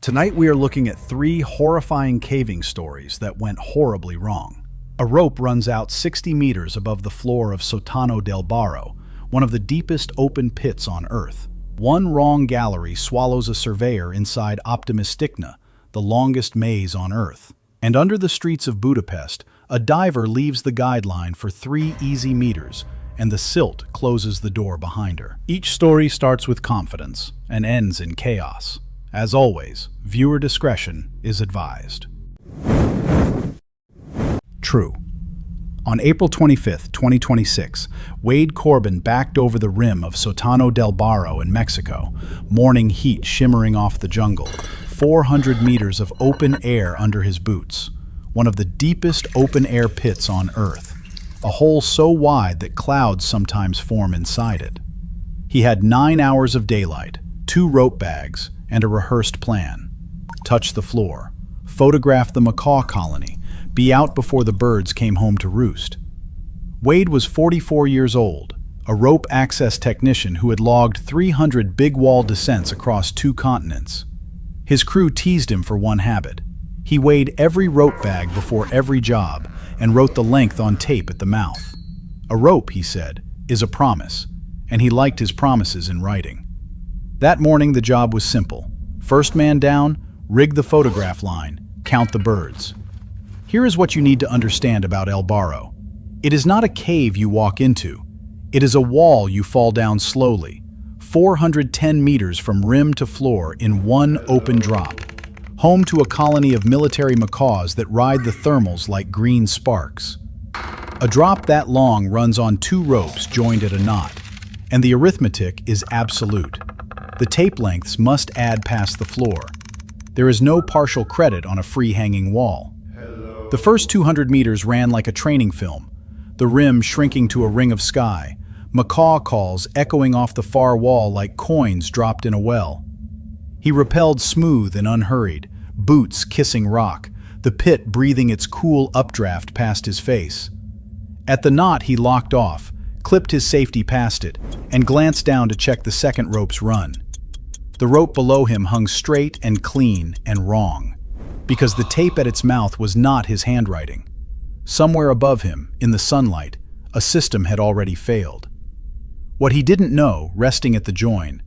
Tonight we are looking at 3 horrifying caving stories that went horribly wrong. A rope runs out 60 meters above the floor of Sótano del Barro, one of the deepest open pits on Earth. One wrong gallery swallows a surveyor inside Optymistychna, the longest maze on Earth. And under the streets of Budapest, a diver leaves the guideline for 3 easy meters, and the silt closes the door behind her. Each story starts with confidence and ends in chaos. As always, viewer discretion is advised. True. On April 25, 2026, Wade Corbin backed over the rim of Sótano del Barro in Mexico, morning heat shimmering off the jungle, 400 meters of open air under his boots, one of the deepest open-air pits on Earth, a hole so wide that clouds sometimes form inside it. He had 9 hours of daylight, 2 rope bags, and a rehearsed plan. Touch the floor, photograph the macaw colony, be out before the birds came home to roost. Wade was 44 years old, a rope access technician who had logged 300 big wall descents across 2 continents. His crew teased him for one habit. He weighed every rope bag before every job and wrote the length on tape at the mouth. A rope, he said, is a promise, and he liked his promises in writing. That morning the job was simple. First man down, rig the photograph line, count the birds. Here is what you need to understand about El Barro. It is not a cave you walk into. It is a wall you fall down slowly, 410 meters from rim to floor in one open drop. Home to a colony of military macaws that ride the thermals like green sparks. A drop that long runs on 2 ropes joined at a knot, and the arithmetic is absolute. The tape lengths must add past the floor. There is no partial credit on a free-hanging wall. The first 200 meters ran like a training film, the rim shrinking to a ring of sky, macaw calls echoing off the far wall like coins dropped in a well. He rappelled smooth and unhurried, boots kissing rock, the pit breathing its cool updraft past his face. At the knot he locked off, clipped his safety past it, and glanced down to check the second rope's run. The rope below him hung straight and clean and wrong, because the tape at its mouth was not his handwriting. Somewhere above him, in the sunlight, a system had already failed. What he didn't know, resting at the join,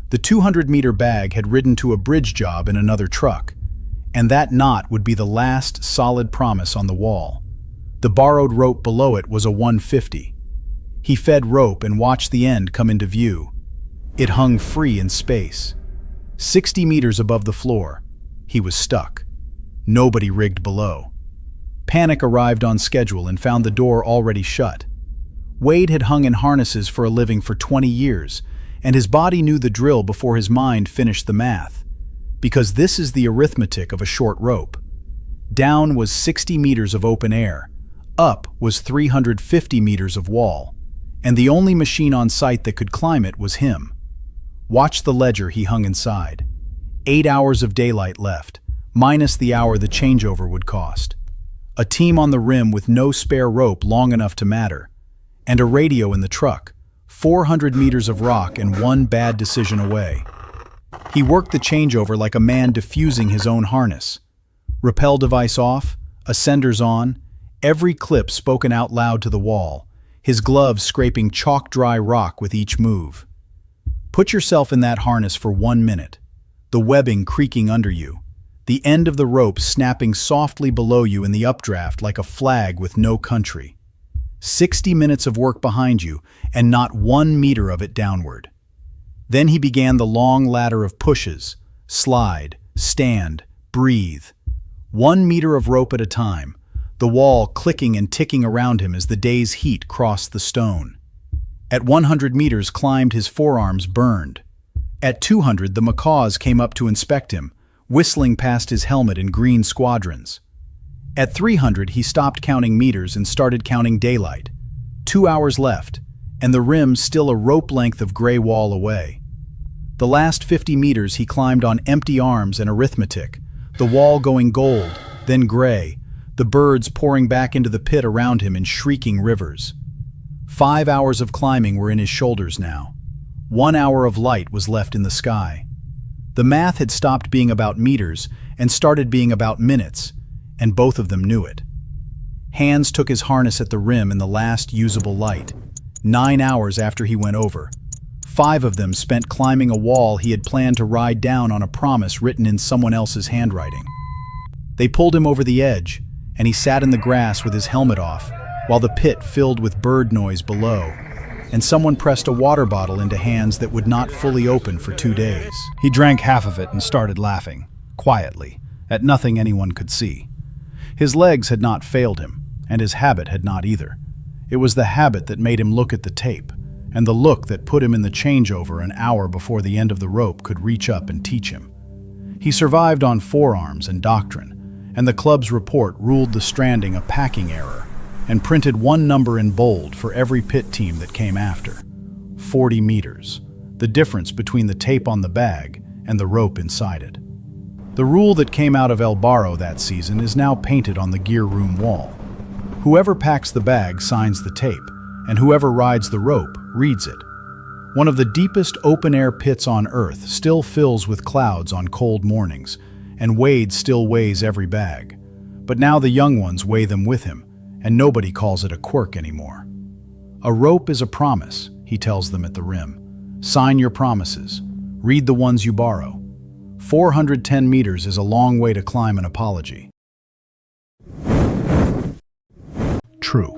the 200-meter bag had ridden to a bridge job in another truck, and that knot would be the last solid promise on the wall. The borrowed rope below it was a 150. He fed rope and watched the end come into view. It hung free in space. 60 meters above the floor, he was stuck. Nobody rigged below. Panic arrived on schedule and found the door already shut. Wade had hung in harnesses for a living for 20 years, and his body knew the drill before his mind finished the math. Because this is the arithmetic of a short rope. Down was 60 meters of open air. Up was 350 meters of wall. And the only machine on site that could climb it was him. Watch the ledger he hung inside. 8 hours of daylight left, minus the hour the changeover would cost. A team on the rim with no spare rope long enough to matter. And a radio in the truck, 400 meters of rock and one bad decision away. He worked the changeover like a man diffusing his own harness. Rappel device off, ascenders on, every clip spoken out loud to the wall, his gloves scraping chalk-dry rock with each move. Put yourself in that harness for 1 minute, the webbing creaking under you, the end of the rope snapping softly below you in the updraft like a flag with no country. 60 minutes of work behind you, and not 1 meter of it downward. Then he began the long ladder of pushes, slide, stand, breathe. 1 meter of rope at a time, the wall clicking and ticking around him as the day's heat crossed the stone. At 100 meters climbed his forearms burned. At 200 the macaws came up to inspect him, whistling past his helmet in green squadrons. At 300 he stopped counting meters and started counting daylight. 2 hours left, and the rim still a rope length of gray wall away. The last 50 meters he climbed on empty arms and arithmetic, the wall going gold, then gray, the birds pouring back into the pit around him in shrieking rivers. 5 hours of climbing were in his shoulders now. 1 hour of light was left in the sky. The math had stopped being about meters and started being about minutes, and both of them knew it. Hans took his harness at the rim in the last usable light, 9 hours after he went over. 5 of them spent climbing a wall he had planned to ride down on a promise written in someone else's handwriting. They pulled him over the edge, and he sat in the grass with his helmet off, while the pit filled with bird noise below, and someone pressed a water bottle into hands that would not fully open for 2 days. He drank half of it and started laughing, quietly, at nothing anyone could see. His legs had not failed him, and his habit had not either. It was the habit that made him look at the tape, and the look that put him in the changeover an hour before the end of the rope could reach up and teach him. He survived on forearms and doctrine, and the club's report ruled the stranding a packing error, and printed one number in bold for every pit team that came after. 40 meters, the difference between the tape on the bag and the rope inside it. The rule that came out of El Barro that season is now painted on the gear room wall. Whoever packs the bag signs the tape, and whoever rides the rope reads it. One of the deepest open-air pits on Earth still fills with clouds on cold mornings, and Wade still weighs every bag. But now the young ones weigh them with him, and nobody calls it a quirk anymore. A rope is a promise, he tells them at the rim. Sign your promises. Read the ones you borrow. 410 meters is a long way to climb an apology. True.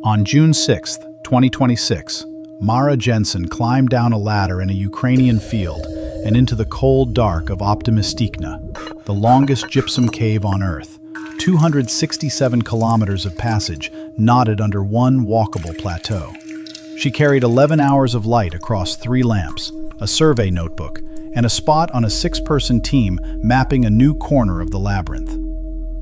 On June 6, 2026, Mara Jensen climbed down a ladder in a Ukrainian field and into the cold dark of Optymistychna, the longest gypsum cave on Earth. 267 kilometers of passage knotted under one walkable plateau. She carried 11 hours of light across 3 lamps, a survey notebook, and a spot on a 6-person team mapping a new corner of the labyrinth.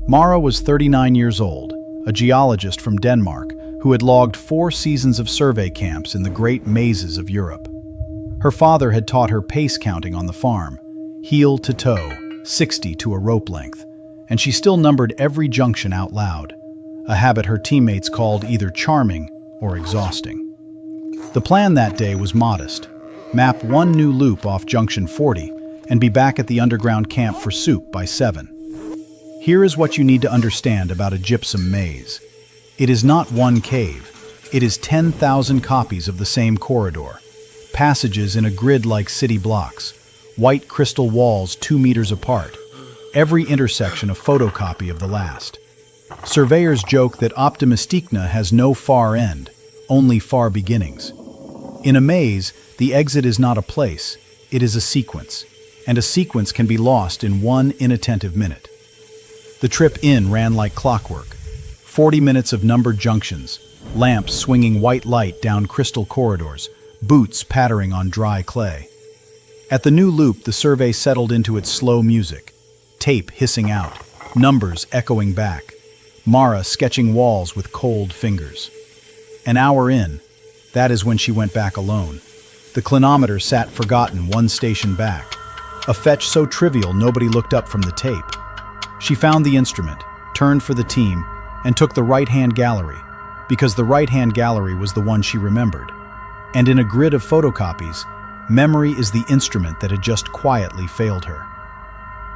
Mara was 39 years old, a geologist from Denmark who had logged 4 seasons of survey camps in the great mazes of Europe. Her father had taught her pace counting on the farm, heel to toe, 60 to a rope length, and she still numbered every junction out loud, a habit her teammates called either charming or exhausting. The plan that day was modest: map 1 new loop off junction 40 and be back at the underground camp for soup by 7. Here is what you need to understand about a gypsum maze. It is not one cave. It is 10,000 copies of the same corridor, passages in a grid like city blocks, white crystal walls 2 meters apart, every intersection a photocopy of the last. Surveyors joke that Optymistychna has no far end, only far beginnings. In a maze, the exit is not a place, it is a sequence, and a sequence can be lost in 1 inattentive minute. The trip in ran like clockwork. 40 minutes of numbered junctions, lamps swinging white light down crystal corridors, boots pattering on dry clay. At the new loop, the survey settled into its slow music, tape hissing out, numbers echoing back, Mara sketching walls with cold fingers. An hour in, that is when she went back alone. The clinometer sat forgotten 1 station back, a fetch so trivial nobody looked up from the tape. She found the instrument, turned for the team, and took the right-hand gallery, because the right-hand gallery was the one she remembered. And in a grid of photocopies, memory is the instrument that had just quietly failed her.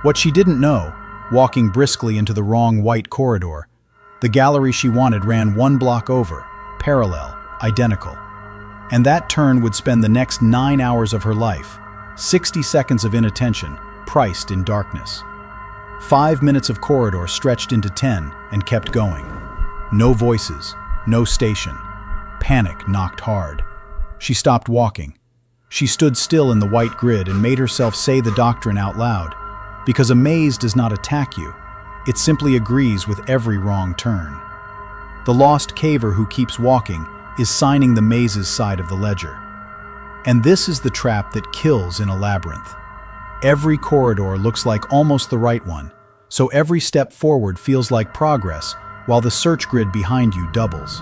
What she didn't know, walking briskly into the wrong white corridor, the gallery she wanted ran 1 block over, parallel, identical. And that turn would spend the next 9 hours of her life, 60 seconds of inattention, priced in darkness. 5 minutes of corridor stretched into 10 and kept going. No voices, no station. Panic knocked hard. She stopped walking. She stood still in the white grid and made herself say the doctrine out loud, because a maze does not attack you. It simply agrees with every wrong turn. The lost caver who keeps walking is signing the maze's side of the ledger. And this is the trap that kills in a labyrinth. Every corridor looks like almost the right one, so every step forward feels like progress, while the search grid behind you doubles.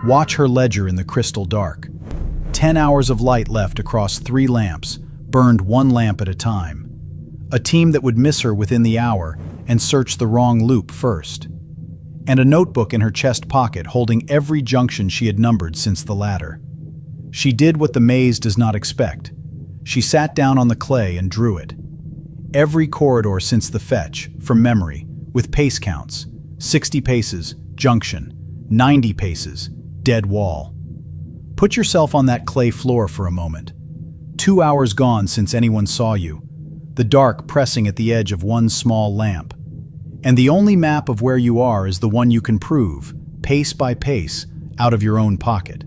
Watch her ledger in the crystal dark. 10 hours of light left across 3 lamps, burned 1 lamp at a time. A team that would miss her within the hour and search the wrong loop first. And a notebook in her chest pocket holding every junction she had numbered since the ladder. She did what the maze does not expect. She sat down on the clay and drew it. every corridor since the fetch, from memory, with pace counts. 60 paces, junction. 90 paces, dead wall. Put yourself on that clay floor for a moment. 2 hours gone since anyone saw you, the dark pressing at the edge of one small lamp. And the only map of where you are is the one you can prove, pace by pace, out of your own pocket.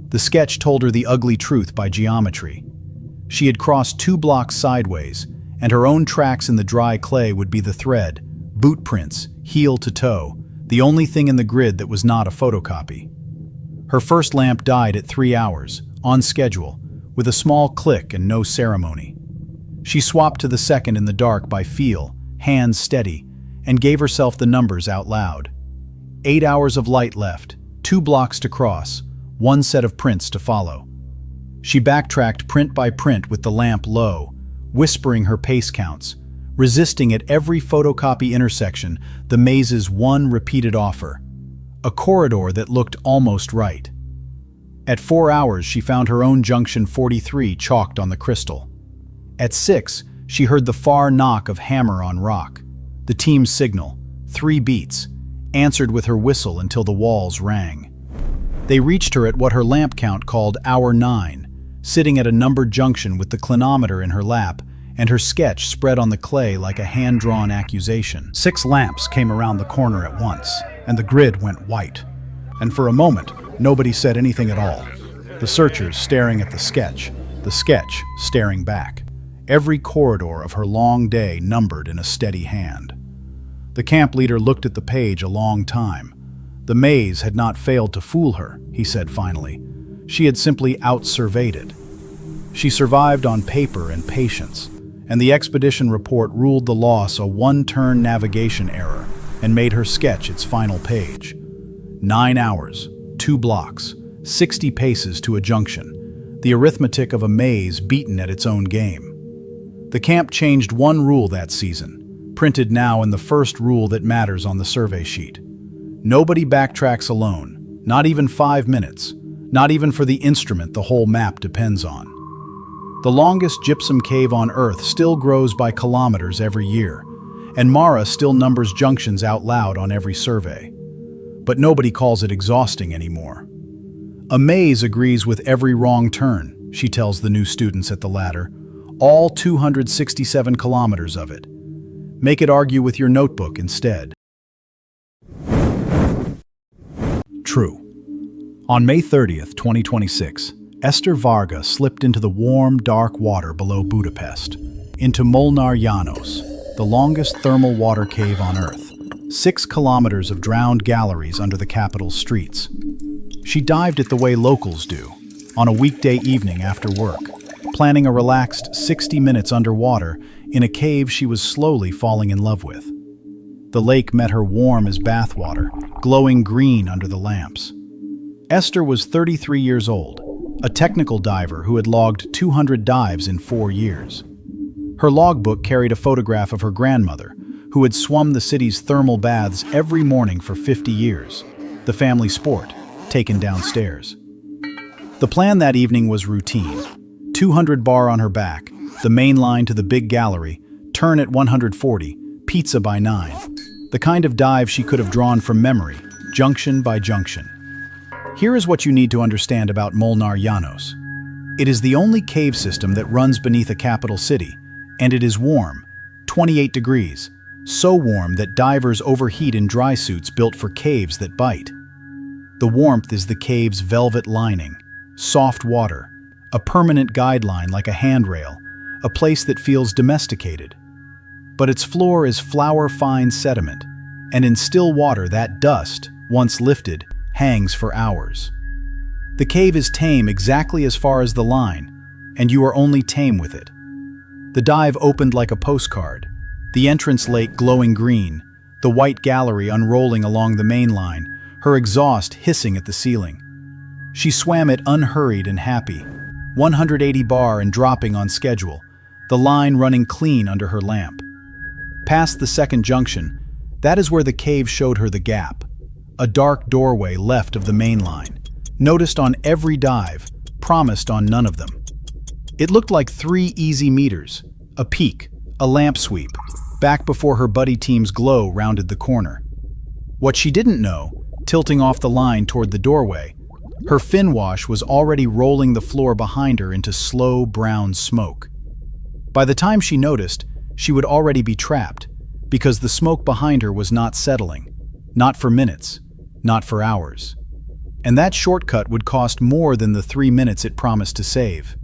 The sketch told her the ugly truth by geometry. She had crossed 2 blocks sideways, and her own tracks in the dry clay would be the thread, boot prints, heel to toe, the only thing in the grid that was not a photocopy. Her first lamp died at 3 hours, on schedule, with a small click and no ceremony. She swapped to the second in the dark by feel, hands steady, and gave herself the numbers out loud. 8 hours of light left, 2 blocks to cross, 1 set of prints to follow. She backtracked print by print with the lamp low, whispering her pace counts, resisting at every photocopy intersection the maze's one repeated offer, a corridor that looked almost right. At 4 hours, she found her own junction 43 chalked on the crystal. At 6, she heard the far knock of hammer on rock, the team's signal, 3 beats, answered with her whistle until the walls rang. They reached her at what her lamp count called hour 9, sitting at a numbered junction with the clinometer in her lap and her sketch spread on the clay like a hand-drawn accusation. 6 lamps came around the corner at once, and the grid went white. And for a moment, nobody said anything at all. The searchers staring at the sketch staring back. Every corridor of her long day numbered in a steady hand. The camp leader looked at the page a long time. The maze had not failed to fool her, he said finally. She had simply out-surveyed it. She survived on paper and patience, and the expedition report ruled the loss a one-turn navigation error and made her sketch its final page. 9 hours, 2 blocks, 60 paces to a junction, the arithmetic of a maze beaten at its own game. The camp changed one rule that season, printed now in the first rule that matters on the survey sheet. Nobody backtracks alone, not even 5 minutes, not even for the instrument the whole map depends on. The longest gypsum cave on Earth still grows by kilometers every year, and Mara still numbers junctions out loud on every survey. But nobody calls it exhausting anymore. A maze agrees with every wrong turn, she tells the new students at the ladder, all 267 kilometers of it. Make it argue with your notebook instead. True. On May 30th, 2026, Esther Varga slipped into the warm, dark water below Budapest, into Molnár János, the longest thermal water cave on Earth, 6 kilometers of drowned galleries under the capital's streets. She dived it the way locals do, on a weekday evening after work, planning a relaxed 60 minutes underwater in a cave she was slowly falling in love with. The lake met her warm as bathwater, glowing green under the lamps. Esther was 33 years old, a technical diver who had logged 200 dives in 4 years. Her logbook carried a photograph of her grandmother, who had swum the city's thermal baths every morning for 50 years, the family sport, taken downstairs. The plan that evening was routine. 200 bar on her back, the main line to the big gallery, turn at 140, pizza by 9. The kind of dive she could have drawn from memory, junction by junction. Here is what you need to understand about Molnár János. It is the only cave system that runs beneath a capital city, and it is warm, 28 degrees, so warm that divers overheat in dry suits built for caves that bite. The warmth is the cave's velvet lining, soft water, a permanent guideline like a handrail, a place that feels domesticated. But its floor is flour-fine sediment, and in still water that dust, once lifted, hangs for hours. The cave is tame exactly as far as the line, and you are only tame with it. The dive opened like a postcard, the entrance lake glowing green, the white gallery unrolling along the main line, her exhaust hissing at the ceiling. She swam it unhurried and happy, 180 bar and dropping on schedule, the line running clean under her lamp. Past the second junction, that is where the cave showed her the gap, a dark doorway left of the main line, noticed on every dive, promised on none of them. It looked like 3 easy meters, a peak, A lamp sweep, back before her buddy team's glow rounded the corner. What she didn't know, tilting off the line toward the doorway, her fin wash was already rolling the floor behind her into slow brown smoke. By the time she noticed, she would already be trapped, because the smoke behind her was not settling, not for minutes, not for hours. And that shortcut would cost more than the 3 minutes it promised to save.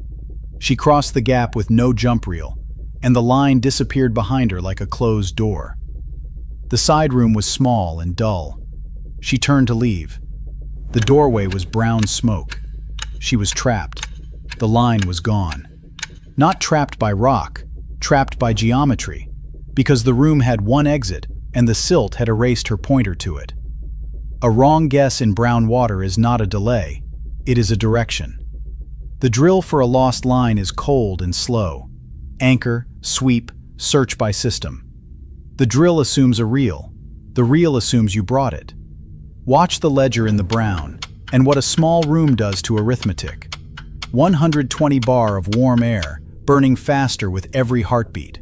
She crossed the gap with no jump reel, and the line disappeared behind her like a closed door. The side room was small and dull. She turned to leave. The doorway was brown smoke. She was trapped. The line was gone. Not trapped by rock, trapped by geometry, because the room had one exit and the silt had erased her pointer to it. A wrong guess in brown water is not a delay, it is a direction. The drill for a lost line is cold and slow. Anchor, sweep, search by system. The drill assumes a reel. The reel assumes you brought it. Watch the ledger in the brown, and what a small room does to arithmetic. 120 bar of warm air, burning faster with every heartbeat.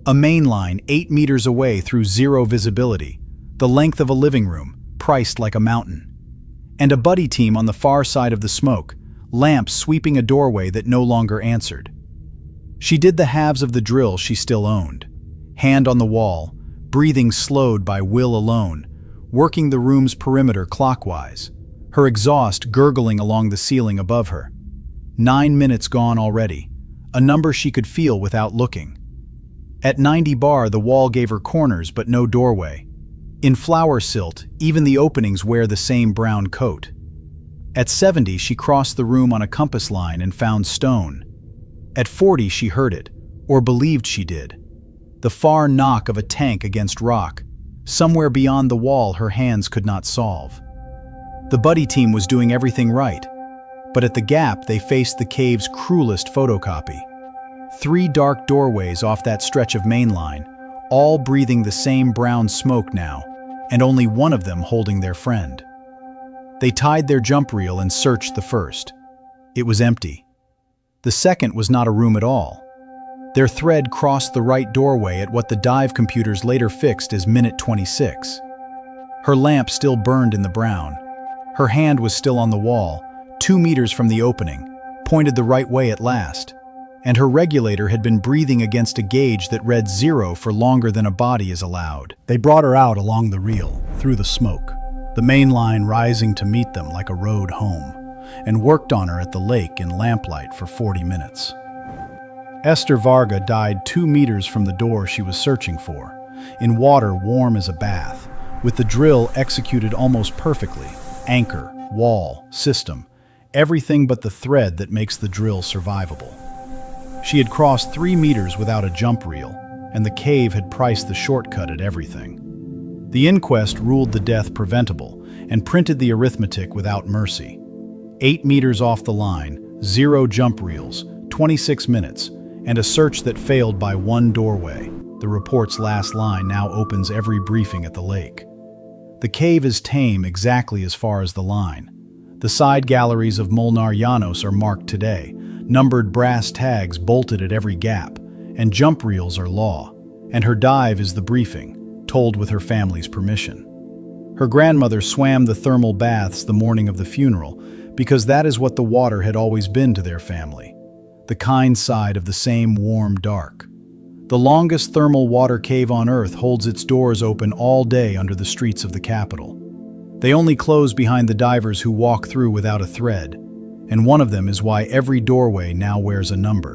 A main line 8 meters away through zero visibility, the length of a living room, priced like a mountain. And a buddy team on the far side of the smoke, lamps sweeping a doorway that no longer answered. She did the halves of the drill she still owned. Hand on the wall, breathing slowed by will alone, working the room's perimeter clockwise, her exhaust gurgling along the ceiling above her. 9 minutes gone already, a number she could feel without looking. At 90 bar, the wall gave her corners but no doorway. In flower silt, even the openings wear the same brown coat. At 70, she crossed the room on a compass line and found stone. At 40, she heard it, or believed she did. The far knock of a tank against rock, somewhere beyond the wall her hands could not solve. The buddy team was doing everything right, but at the gap they faced the cave's cruelest photocopy. 3 dark doorways off that stretch of main line, all breathing the same brown smoke now, and only one of them holding their friend. They tied their jump reel and searched the first. It was empty. The second was not a room at all. Their thread crossed the right doorway at what the dive computers later fixed as minute 26. Her lamp still burned in the brown. Her hand was still on the wall, 2 meters from the opening, pointed the right way at last. And her regulator had been breathing against a gauge that read 0 for longer than a body is allowed. They brought her out along the reel, through the smoke, the main line rising to meet them like a road home, and worked on her at the lake in lamplight for 40 minutes. Esther Varga died 2 meters from the door she was searching for, in water warm as a bath, with the drill executed almost perfectly, anchor, wall, system, everything but the thread that makes the drill survivable. She had crossed 3 meters without a jump reel, and the cave had priced the shortcut at everything. The inquest ruled the death preventable and printed the arithmetic without mercy. 8 meters off the line, 0 jump reels, 26 minutes, and a search that failed by 1 doorway. The report's last line now opens every briefing at the lake. The cave is tame exactly as far as the line. The side galleries of Molnár János are marked today, numbered brass tags bolted at every gap, and jump reels are law, and her dive is the briefing, told with her family's permission. Her grandmother swam the thermal baths the morning of the funeral because that is what the water had always been to their family, the kind side of the same warm dark. The longest thermal water cave on Earth holds its doors open all day under the streets of the capital. They only close behind the divers who walk through without a thread, and one of them is why every doorway now wears a number.